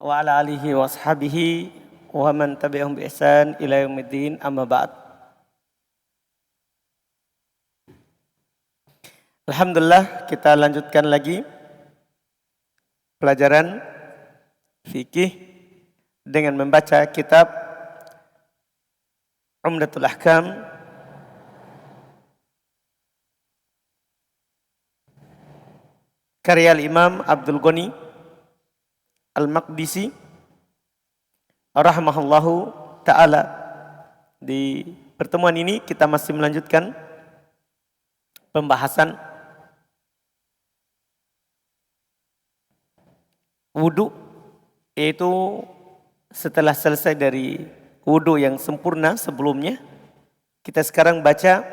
wa ala alihi wa ashabihi wa man tabi'ahum bi ihsan ila yaumiddin, amma ba'd. Alhamdulillah, kita lanjutkan lagi pelajaran fikih dengan membaca kitab Umdatul Ahkam karya Imam Abdul Ghani Al-Maqdisi rahimahullahu ta'ala. Di pertemuan ini kita masih melanjutkan pembahasan wudu, yaitu setelah selesai dari wudu yang sempurna sebelumnya, kita sekarang baca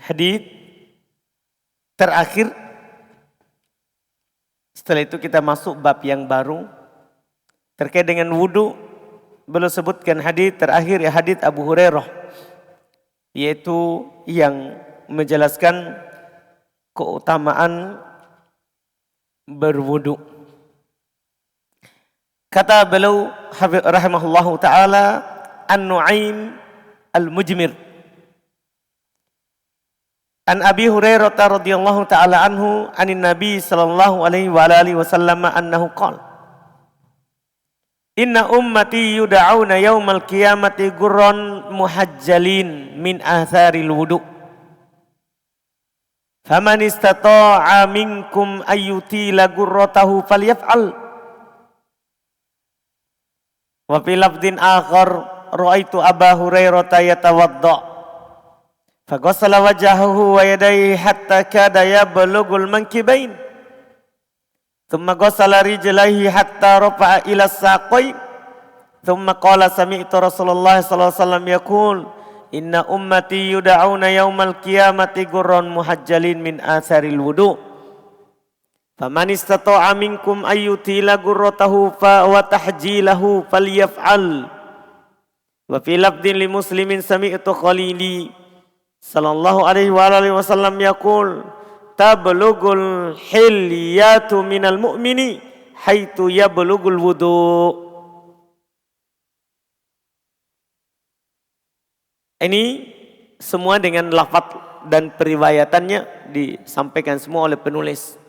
hadits terakhir. Setelah itu kita masuk bab yang baru terkait dengan wudu. Beliau sebutkan hadits terakhir, ya hadits Abu Hurairah, yaitu yang menjelaskan keutamaan berwudu. Kata beliau rahimahullahu ta'ala, An-Nu'aim Al-Mujmir An Abi Hurairah radhiyallahu ta'ala anhu anin Nabi sallallahu alaihi wa alihi wasallam annahu qala Inna ummati yud'auna yaumal qiyamati gurran muhajjalin min atharil wudu faman istata'a minkum ayyutila gurratahu falyaf'al. Wa fi lafdhin akhar ra'aitu Aba Hurairah yatawadda faghassala wajhahu wa yadayhi hatta kada yablughul mankibain thumma ghassala rijlaihi hatta rafa'a ila saqain thumma qala sami'tu Rasulullah sallallahu alaihi wasallam yaqul inna ummati yud'auna yaumal qiyamati gurran muhajjalin min atharil wudu faman istata'a minkum ayyutila gurratahu fa wa tahjilahu falyaf'al. Wa fi lafdhin li Muslimin sami'tu Khalili sallallahu alaihi wa alihi wasallam yaqul tablugul hilyatu minal mu'mini haitsu yablugul wudu. Ini semua dengan lafaz dan periwayatannya disampaikan semua oleh penulis.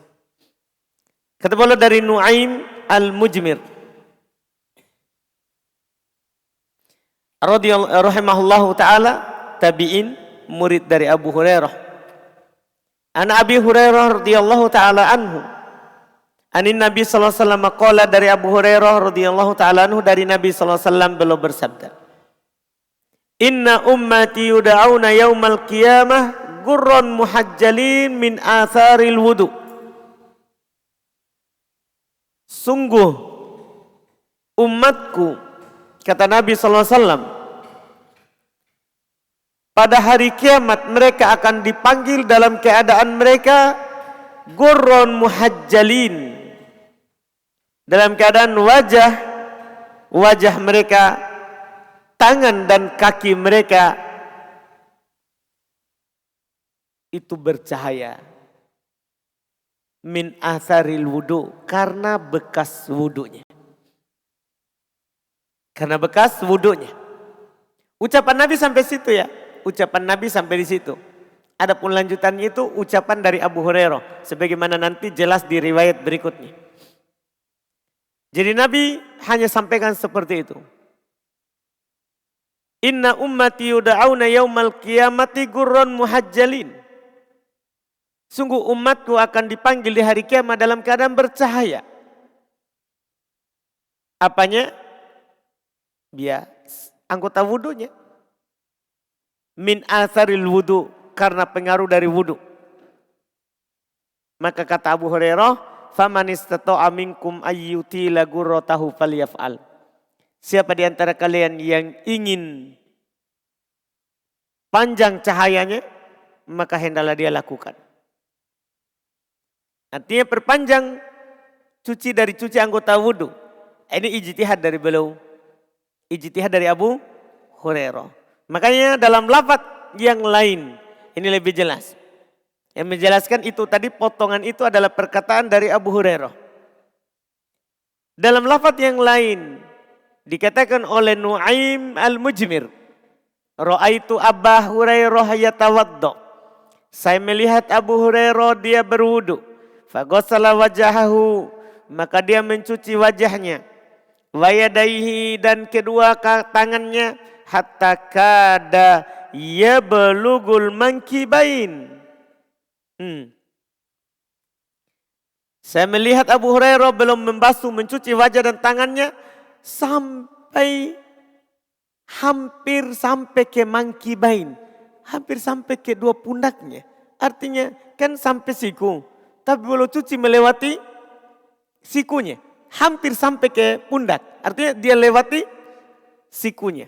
Kata beliau dari Nu'aim Al-Mujmir radhiyallahu rahimahullahu taala, tabi'in, murid dari Abu Hurairah. An Abi Hurairah radhiyallahu taala anhu anin Nabi sallallahu alaihi wasallam qala, dari Abu Hurairah radhiyallahu taala anhu dari Nabi sallallahu alaihi wasallam beliau bersabda, Inna ummati yud'auna yaumal qiyamah gurran muhajjalin min atharil wudu. Sungguh umatku, kata Nabi sallallahu alaihi wasallam, pada hari kiamat mereka akan dipanggil dalam keadaan mereka gurron muhajjalin, dalam keadaan wajah mereka, tangan dan kaki mereka itu bercahaya min atharil wudu, karena bekas wudunya. Karena bekas wudunya. Ucapan Nabi sampai situ ya. Ucapan Nabi sampai di situ. Adapun lanjutannya itu ucapan dari Abu Hurairah, sebagaimana nanti jelas di riwayat berikutnya. Jadi Nabi hanya sampaikan seperti itu. Inna ummati yud'auna yaumal qiyamati gurran muhajjalin. Sungguh umatku akan dipanggil di hari kiamat dalam keadaan bercahaya. Apanya? Biar anggota wudunya. Min atharil wudu, karena pengaruh dari wudu. Maka kata Abu Hurairah, faman istata'a minkum ayyutila gurratahu falyaf'al. Siapa di antara kalian yang ingin panjang cahayanya, maka hendaklah dia lakukan. Artinya perpanjang cuci anggota wudu. Ini ijtihad dari beliau. Ijtihad dari Abu Hurairah. Makanya dalam lafaz yang lain ini lebih jelas. Yang menjelaskan itu tadi, potongan itu adalah perkataan dari Abu Hurairah. Dalam lafaz yang lain dikatakan oleh Nu'aim al-Mujmir, ra'aitu Aba Hurairah yatawaddo. Saya melihat Abu Hurairah dia berwudu. Faghassala wajahahu, maka dia mencuci wajahnya. Wa yadaihi, dan kedua tangannya, hatta kada yablugul mankibain. Saya melihat Abu Hurairah belum membasuh, mencuci wajah dan tangannya sampai hampir sampai ke mankibain, hampir sampai ke dua pundaknya. Artinya kan sampai siku, tapi belum cuci melewati sikunya, hampir sampai ke pundak. Artinya dia lewati sikunya.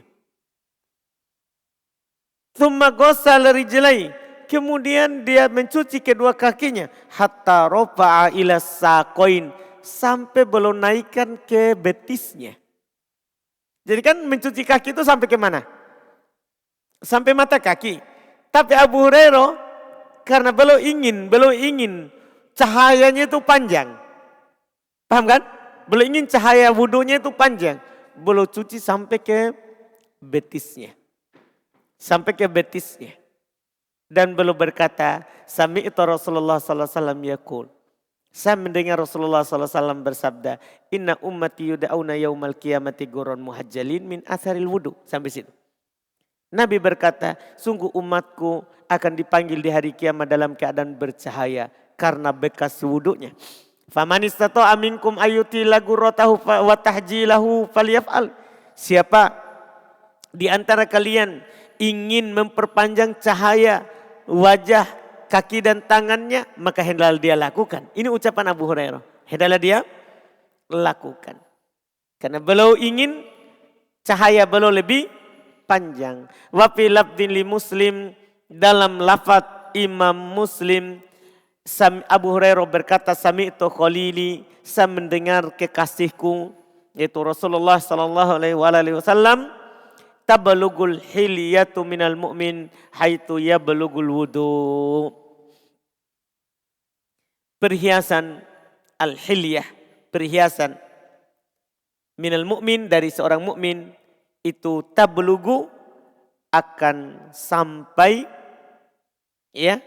Tsumma ghassala rijlai, kemudian dia mencuci kedua kakinya, hatta rafa'a ila saqain, sampai belum naikkan ke betisnya. Jadi kan mencuci kaki itu sampai ke mana? Sampai mata kaki. Tapi Abu Hurairah karena belum ingin cahayanya itu panjang. Paham kan? Belum ingin cahaya wudunya itu panjang. Belum cuci sampai ke betisnya. Sampai ke betisnya. Dan belum berkata, sami'tu Rasulullah sallallahu alaihi wasallam yaqul. Saya mendengar Rasulullah sallallahu alaihi wasallam bersabda, inna ummati yud'auna yaumal qiyamati ghurran muhajjalin min atharil wudu. Sampai situ. Nabi berkata, sungguh umatku akan dipanggil di hari kiamat dalam keadaan bercahaya karena bekas wudunya. Faman istata'a minkum ayyutila ghurratahu wa tahjilahu falyaf'al. Siapa di antara kalian ingin memperpanjang cahaya wajah, kaki dan tangannya, maka hendaklah dia lakukan. Ini ucapan Abu Hurairah. Hendaklah dia lakukan. Karena beliau ingin cahaya beliau lebih panjang. Wa fi lafdin li Muslim, dalam lafaz Imam Muslim, Abu Hurairah berkata, sami'tu khalili, saya mendengar kekasihku yaitu Rasulullah sallallahu alaihi wasallam, tabalugul hilyatu minal mu'min haitu yabalugul wudu. Perhiasan al-hilyah, perhiasan minal mu'min, dari seorang mukmin itu tablugu, akan sampai ya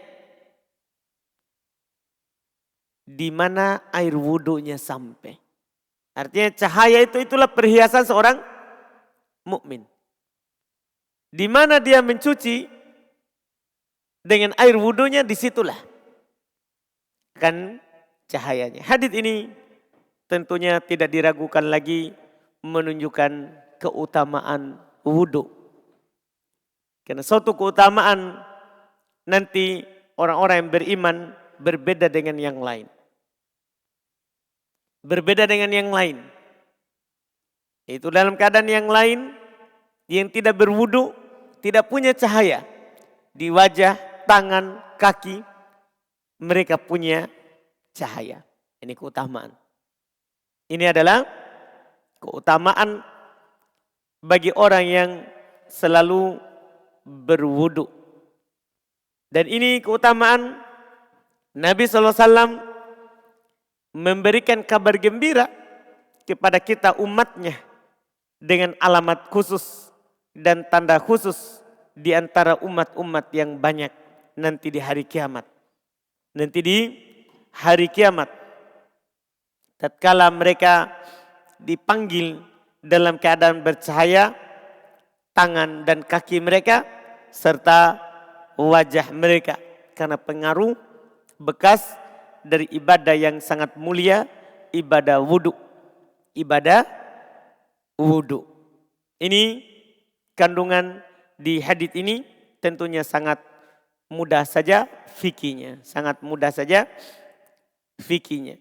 di mana air wudunya sampai. Artinya cahaya itulah perhiasan seorang mukmin. Di mana dia mencuci dengan air wudunya, disitulah kan cahayanya. Hadits ini tentunya tidak diragukan lagi menunjukkan keutamaan wudu. Karena suatu keutamaan nanti orang-orang yang beriman berbeda dengan yang lain. Berbeda dengan yang lain. Itu dalam keadaan yang lain yang tidak berwudu, tidak punya cahaya di wajah, tangan, kaki, mereka punya cahaya. Ini keutamaan. Ini adalah keutamaan bagi orang yang selalu berwudu. Dan ini keutamaan Nabi SAW memberikan kabar gembira kepada kita umatnya dengan alamat khusus dan tanda khusus di antara umat-umat yang banyak nanti di hari kiamat. Nanti di hari kiamat, tatkala mereka dipanggil dalam keadaan bercahaya, tangan dan kaki mereka serta wajah mereka, karena pengaruh bekas dari ibadah yang sangat mulia, ibadah wudu. Ibadah wudu. Ini kandungan di hadits ini tentunya sangat mudah saja fikihnya, sangat mudah saja fikihnya.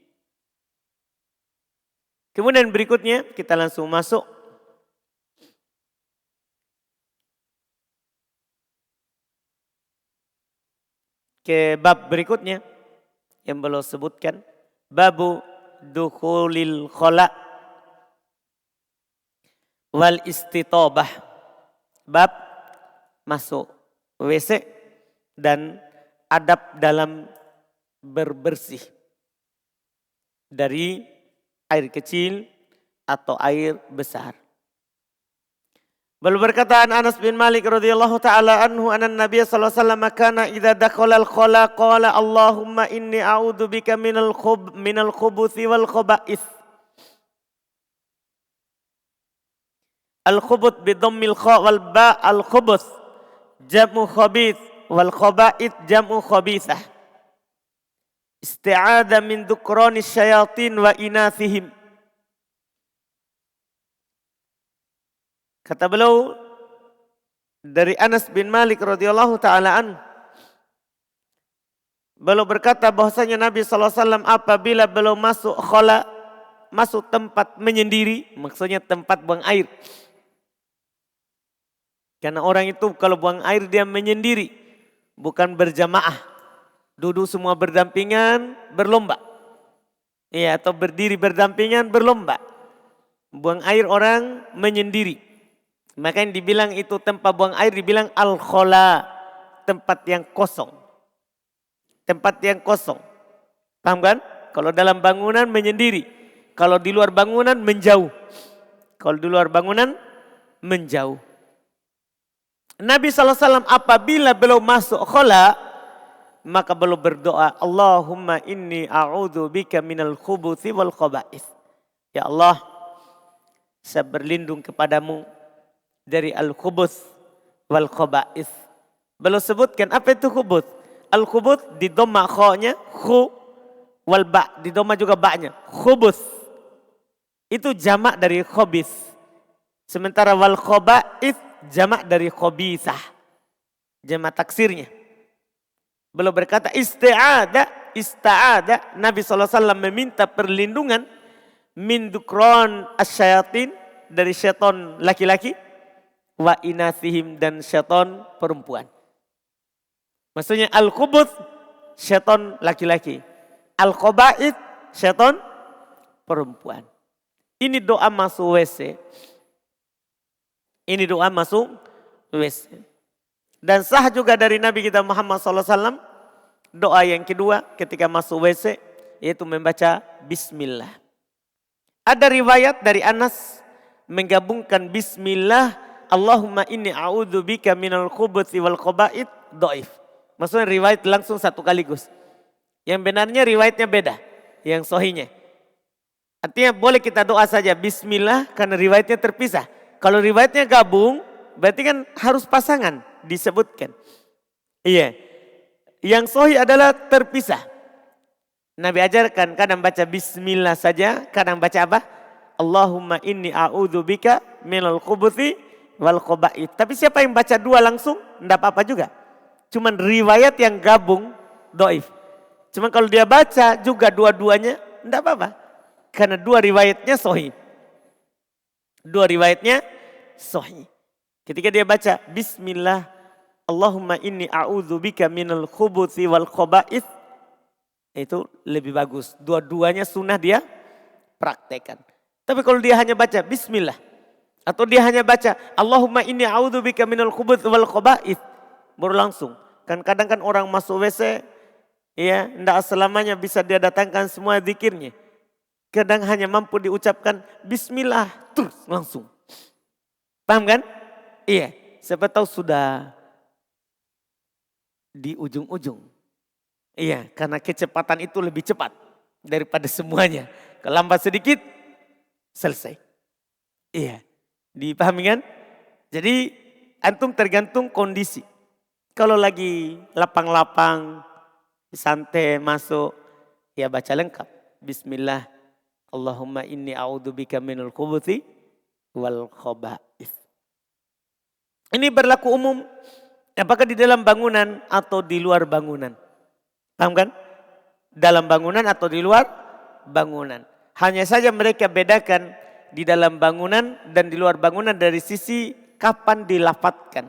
Kemudian berikutnya kita langsung masuk ke bab berikutnya yang belum sebutkan, babu dukhulil khala wal istitobah, bab masuk WC dan adab dalam berbersih dari air kecil atau air besar. Bal berkata Anas bin Malik radhiyallahu taala anhu anna Nabi sallallahu alaihi wasallam kana idza dakhala al-khala qala Allahumma inni a'udzubika minal khubuthi wal khaba'ith. Al-khubuth bi dhammil kha wal ba al-khubuth jam'u khabith wal khaba'ith jam'u khabithah. Isti'adha min dhukrani syayatin wa inathihim. Kata beliau dari Anas bin Malik radhiyallahu taala an, beliau berkata bahwasanya Nabi sallallahu alaihi wasallam apabila beliau masuk khala, masuk tempat menyendiri, maksudnya tempat buang air. Karena orang itu kalau buang air dia menyendiri, bukan berjamaah. Duduk semua berdampingan, berlomba. Iya, atau berdiri berdampingan, berlomba. Buang air orang menyendiri. Makanya dibilang itu tempat buang air dibilang al-khala, tempat yang kosong. Tempat yang kosong. Paham kan? Kalau dalam bangunan menyendiri. Kalau di luar bangunan menjauh. Kalau di luar bangunan menjauh. Nabi SAW apabila beliau masuk khala, maka beliau berdoa, Allahumma inni a'udzubika minal khubuthi wal khaba'ith. Ya Allah, saya berlindung kepadamu dari al-khubuth wal khaba'ith. Beliau sebutkan apa itu khubuth. Al-khubuth di dhamma kha-nya khu, wal ba di dhamma juga ba-nya khubuth. Itu jamak dari khabith. Sementara wal khaba'ith jamak dari khabithah. Jamak taksirnya. Beliau berkata ista'ada Nabi SAW meminta perlindungan min dzukran asyayatin dari syaitan laki-laki wa inathihim dan syaitan perempuan. Maksudnya al-khubuth syaitan laki-laki, al-khaba'ith syaitan perempuan. Ini doa masuk WC. Ini doa masuk WC. Dan sah juga dari Nabi kita Muhammad SAW doa yang kedua ketika masuk WC yaitu membaca bismillah. Ada riwayat dari Anas menggabungkan bismillah Allahumma inni a'udzubika minal khubuthi wal khaba'ith dhaif. Maksudnya riwayat langsung satu kaligus. Yang benarnya riwayatnya beda, yang sahihnya. Artinya boleh kita doa saja bismillah karena riwayatnya terpisah. Kalau riwayatnya gabung berarti kan harus pasangan disebutkan. Iya. Yang sahih adalah terpisah. Nabi ajarkan kadang baca bismillah saja, kadang baca apa? Allahumma inni a'udzubika minal khubuthi wal khaba'ith. Tapi siapa yang baca dua langsung, enggak apa-apa juga. Cuman riwayat yang gabung dhaif. Cuman kalau dia baca juga dua-duanya, enggak apa-apa. Karena dua riwayatnya sahih. Dua riwayatnya sahih. Ketika dia baca bismillah Allahumma inni a'udzubika minal khubuthi wal khaba'ith, itu lebih bagus. Dua-duanya sunnah dia praktekkan. Tapi kalau dia hanya baca bismillah atau dia hanya baca Allahumma inni a'udzubika minal khubuthi wal khaba'ith, baru langsung. Kan kadang kan orang masuk WC ya, enggak selamanya bisa dia datangkan semua zikirnya. Kadang hanya mampu diucapkan bismillah terus langsung. Paham kan? Iya, siapa tahu sudah di ujung-ujung. Iya, karena kecepatan itu lebih cepat daripada semuanya. Kalau lambat sedikit, selesai. Iya, dipahami kan? Jadi antum tergantung kondisi. Kalau lagi lapang-lapang, santai masuk, ya baca lengkap. Bismillah, Allahumma inni a'udzubika minal khubuthi wal khaba'ith. Ini berlaku umum. Apakah di dalam bangunan atau di luar bangunan? Paham kan? Dalam bangunan atau di luar bangunan. Hanya saja mereka bedakan di dalam bangunan dan di luar bangunan dari sisi kapan dilafadzkan.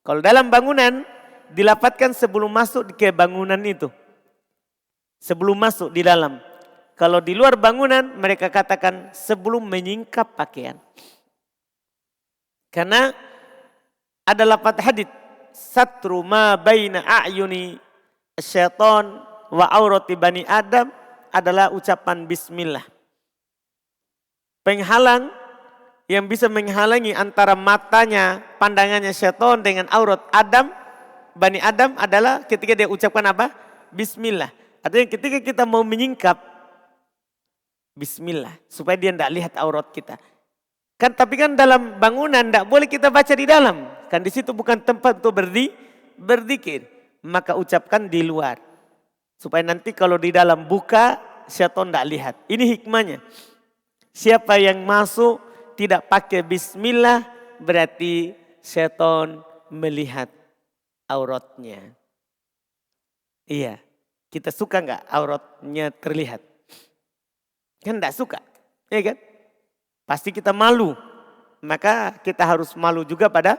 Kalau dalam bangunan dilafadzkan sebelum masuk ke bangunan itu. Sebelum masuk di dalam. Kalau di luar bangunan mereka katakan sebelum menyingkap pakaian. Karena ada lafaz hadits satru ma baina a'yuni syaitan wa aurati bani Adam adalah ucapan bismillah. penghalang yang bisa menghalangi antara matanya, pandangannya syaitan dengan aurat Bani Adam adalah ketika dia ucapkan apa? Bismillah. Artinya ketika kita mau menyingkap, Bismillah. Supaya dia tidak lihat aurat kita. Tapi kan dalam bangunan tidak boleh kita baca di dalam. Kan di situ bukan tempat untuk berzikir. Maka ucapkan di luar. Supaya nanti kalau di dalam buka, syaitan tidak lihat. Ini hikmahnya. Siapa yang masuk tidak pakai bismillah, berarti syaitan melihat auratnya. Iya, kita suka nggak auratnya terlihat? Kan tidak suka, ya kan? Pasti kita malu. Maka kita harus malu juga pada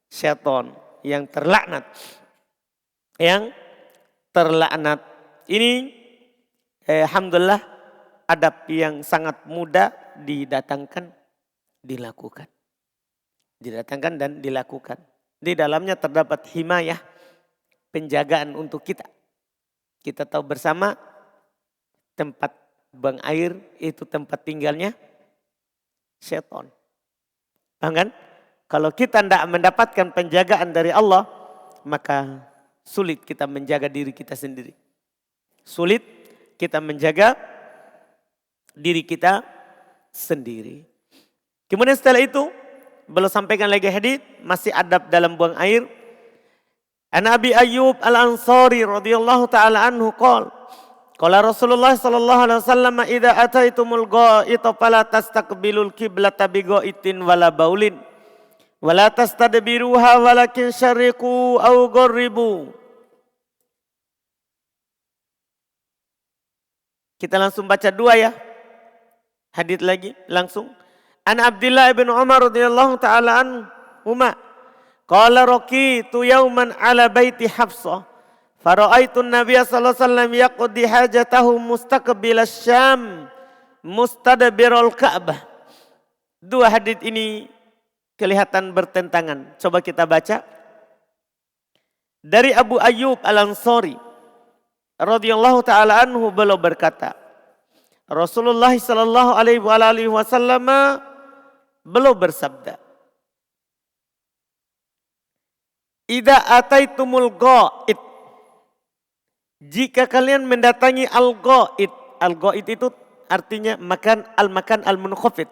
syaitan yang terlaknat. Yang terlaknat. Ini alhamdulillah adab yang sangat mudah didatangkan, dilakukan. Didatangkan dan dilakukan. Di dalamnya terdapat himayah, penjagaan untuk kita. Kita tahu bersama tempat buang air itu tempat tinggalnya syaitan. Paham kan? Kalau kita tidak mendapatkan penjagaan dari Allah, maka sulit kita menjaga diri kita sendiri. Sulit kita menjaga diri kita sendiri. Kemudian setelah itu, beliau sampaikan lagi hadits, masih adab dalam buang air. An Abi Ayyub Al-Ansari radhiyallahu taala anhu qala Rasulullah sallallahu alaihi wasallam idza ataitumul gha'ita fala tastaqbilul qiblata bi gha'itin wala baulin wala tastadbiruha walakin syarriqu aw gharribu. Kita langsung baca dua ya. Hadits lagi langsung. An Abdullah bin Umar radhiyallahu taala anhuma qala raqitu yawman ala baiti Hafsah fara'aitu an-nabiy sallallahu alaihi wasallam yaqdi hajatahu mustaqbil asy-Syam mustadbirul Ka'bah. Dua hadits ini kelihatan bertentangan. Coba kita baca. Dari Abu Ayyub Al-Ansari radhiyallahu taala anhu beliau berkata, Rasulullah sallallahu alaihi wasallam beliau bersabda, "Idza ataitumul gha'id." Jika kalian mendatangi al-gha'id. Al-gha'id itu artinya makan al-munkhafid,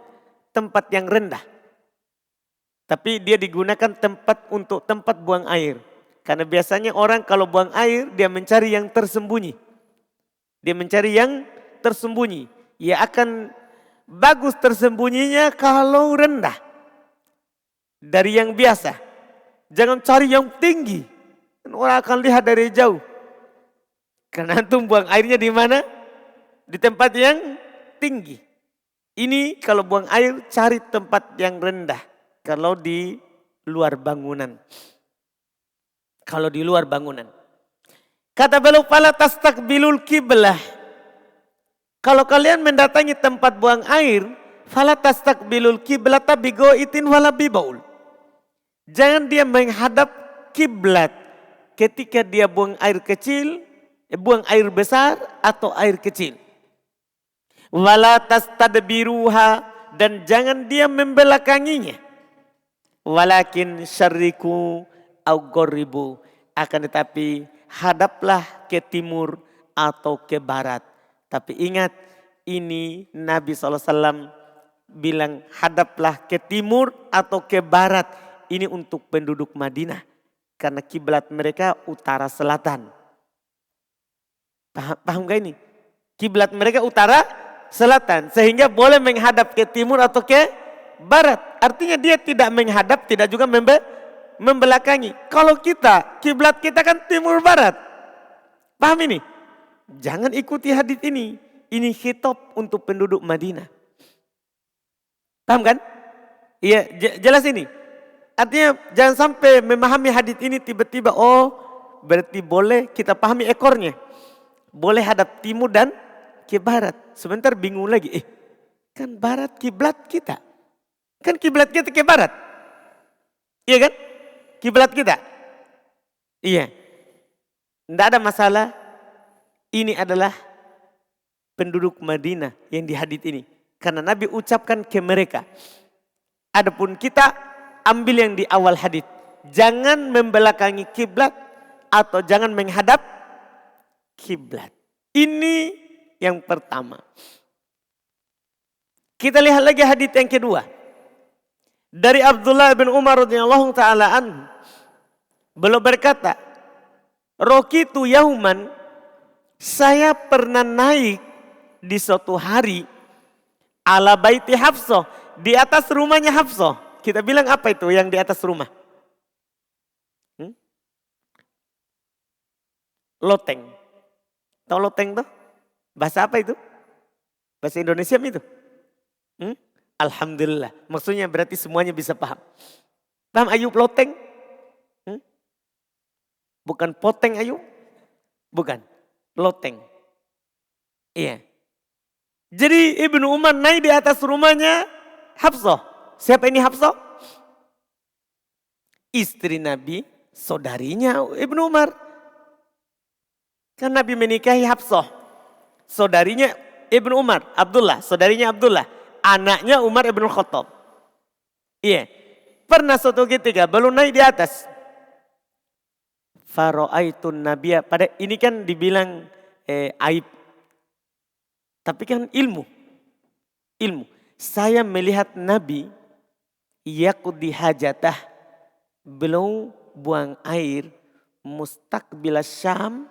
tempat yang rendah. Tapi dia digunakan tempat untuk tempat buang air. Karena biasanya orang kalau buang air dia mencari yang tersembunyi. Dia mencari yang tersembunyi. Ya akan bagus tersembunyinya kalau rendah. Dari yang biasa. Jangan cari yang tinggi. Orang akan lihat dari jauh. Karena antum buang airnya di mana? Di tempat yang tinggi. Ini kalau buang air cari tempat yang rendah. Kalau di luar bangunan. Kalau di luar bangunan. Kata beliau, fala tastaqbilul qiblah. Kalau kalian mendatangi tempat buang air, fala tastaqbilul qiblata bi ghaitin wala bi baul. Jangan dia menghadap kiblat ketika dia buang air kecil, buang air besar atau air kecil. Wala tastadbiruha, dan jangan dia membelakanginya. Walakin syarriku au gharibu, akan tetapi hadaplah ke timur atau ke barat. Tapi ingat, ini Nabi SAW bilang hadaplah ke timur atau ke barat. Ini untuk penduduk Madinah. Karena kiblat mereka utara selatan. Paham gak ini? Kiblat mereka utara selatan. Sehingga boleh menghadap ke timur atau ke barat. Artinya dia tidak menghadap, tidak juga membelakangi. Kalau kita, kiblat kita kan timur barat. Paham ini? Jangan ikuti hadits ini. Ini khitab untuk penduduk Madinah. Paham kan? Iya, jelas ini. Artinya jangan sampai memahami hadits ini tiba-tiba, oh berarti boleh kita pahami ekornya. Boleh hadap timur dan ke barat. Sebentar bingung lagi. Kan barat kiblat kita. Kan kiblat kita ke barat. Iya kan? Kiblat kita. Iya. Tidak ada masalah. Ini adalah penduduk Madinah yang di hadits ini. Karena Nabi ucapkan ke mereka. Adapun kita ambil yang di awal hadis. Jangan membelakangi kiblat atau jangan menghadap kiblat. Ini yang pertama. Kita lihat lagi hadis yang kedua. Dari Abdullah bin Umar radhiyallahu taala anhu. Beliau berkata, "Rokitu yauman, saya pernah naik di suatu hari ala baiti Hafsah, di atas rumahnya Hafsah." Kita bilang apa itu yang di atas rumah? Loteng. Tahu loteng tuh? Bahasa apa itu? Bahasa Indonesia itu? Alhamdulillah. Maksudnya berarti semuanya bisa paham. Paham Ayub loteng? Bukan poteng Ayub? Bukan. Loteng. Iya. Jadi Ibnu Umar naik di atas rumahnya Hafsah. Siapa ini Hafsah? Istri Nabi, saudarinya Ibnu Umar. Kan Nabi menikahi Hafsah. Saudarinya Ibnu Umar, Abdullah. Saudarinya Abdullah. Anaknya Umar Ibn Khattab. Iya. Pernah suatu ketika belum naik di atas. Faro'aitun Nabiya. Pada ini kan dibilang aib. Tapi kan ilmu. Ilmu. Saya melihat Nabi yaqdi hajatah. Beliau buang air mustaqbil Syam.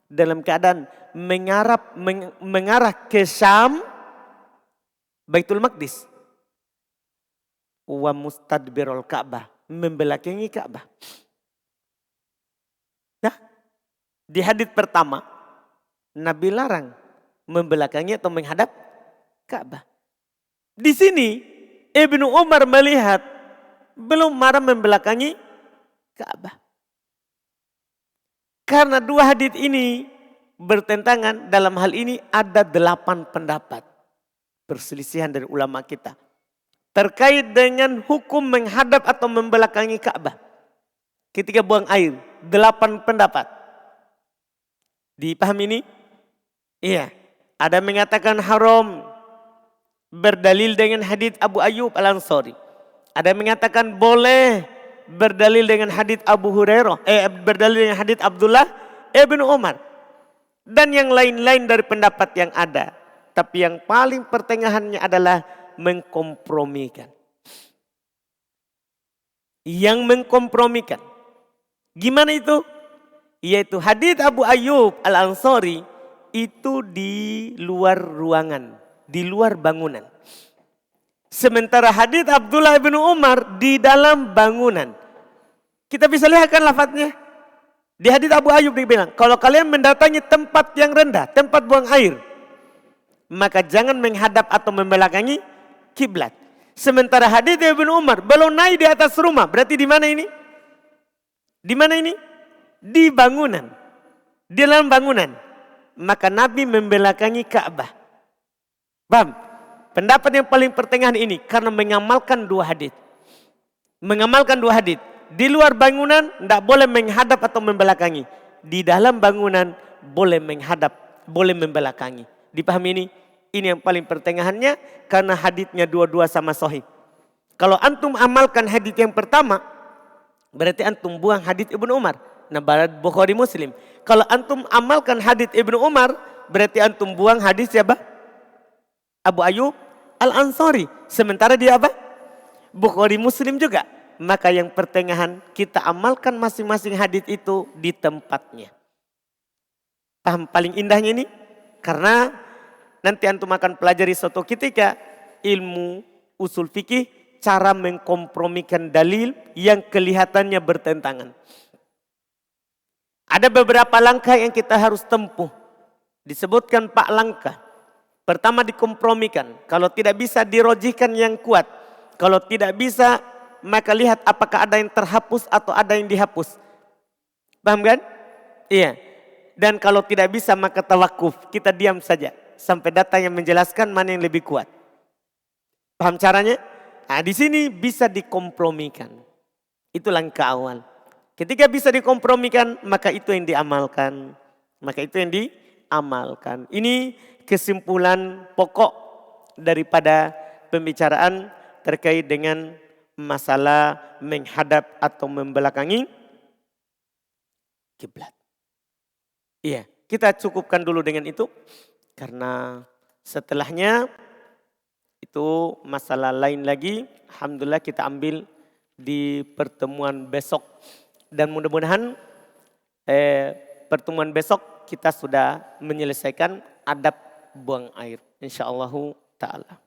Dalam keadaan mengarah ke Syam, Baitul Maqdis. Wa mustadbirul Ka'bah, membelakangi Ka'bah. Nah, di hadis pertama Nabi larang membelakangi atau menghadap Ka'bah. Di sini Ibnu Umar melihat belum marah membelakangi Ka'bah. Karena dua hadis ini bertentangan, dalam hal ini ada 8 pendapat. Perselisihan dari ulama kita. Terkait dengan hukum menghadap atau membelakangi Ka'bah. Ketika buang air, 8 pendapat. Dipahami ini? Iya. Ada mengatakan haram berdalil dengan hadis Abu Ayyub Al-Ansari. Ada mengatakan boleh berdalil dengan hadis Abu Hurairah, berdalil dengan hadis Abdullah Ibnu Umar. Dan yang lain-lain dari pendapat yang ada. Tapi yang paling pertengahannya adalah mengkompromikan. Yang mengkompromikan. Gimana itu? Yaitu hadis Abu Ayyub Al-Ansari itu di luar ruangan, di luar bangunan. Sementara hadis Abdullah bin Umar di dalam bangunan. Kita bisa lihat kan lafadznya. Di hadis Abu Ayyub dibilang, kalau kalian mendatangi tempat yang rendah, tempat buang air, maka jangan menghadap atau membelakangi kiblat. Sementara hadis Ibnu Umar belum naik di atas rumah, berarti di mana ini? Di mana ini? Di bangunan. Di dalam bangunan. Maka Nabi membelakangi Ka'bah. Paham? Pendapat yang paling pertengahan ini karena mengamalkan 2 hadis. Mengamalkan 2 hadis. Di luar bangunan tidak boleh menghadap atau membelakangi. Di dalam bangunan boleh menghadap, boleh membelakangi. Dipahami ini? Ini yang paling pertengahannya karena hadisnya dua-dua sama sahih. Kalau antum amalkan hadis yang pertama, berarti antum buang hadis Ibnu Umar. Nah, Bukhari Muslim. Kalau antum amalkan hadis Ibnu Umar, berarti antum buang hadis siapa? Abu Ayyub Al-Ansari. Sementara dia apa? Bukhari Muslim juga. Maka yang pertengahan kita amalkan masing-masing hadis itu di tempatnya. Paham paling indahnya ini? Karena nanti antum akan pelajari suatu ketika ilmu usul fikih, cara mengkompromikan dalil yang kelihatannya bertentangan. Ada beberapa langkah yang kita harus tempuh. Disebutkan 4 langkah. Pertama dikompromikan. Kalau tidak bisa dirojihkan yang kuat. Kalau tidak bisa maka lihat apakah ada yang terhapus atau ada yang dihapus. Paham kan? Iya. Dan kalau tidak bisa maka tawakuf. Kita diam saja. Sampai data yang menjelaskan mana yang lebih kuat. Paham caranya? Nah, di sini bisa dikompromikan. Itu langkah awal. Ketika bisa dikompromikan maka itu yang diamalkan. Maka itu yang diamalkan. Ini kesimpulan pokok daripada pembicaraan terkait dengan masalah menghadap atau membelakangi kiblat. Iya, kita cukupkan dulu dengan itu karena setelahnya itu masalah lain lagi. Alhamdulillah kita ambil di pertemuan besok dan mudah-mudahan pertemuan besok kita sudah menyelesaikan adab buang air insyaallah taala.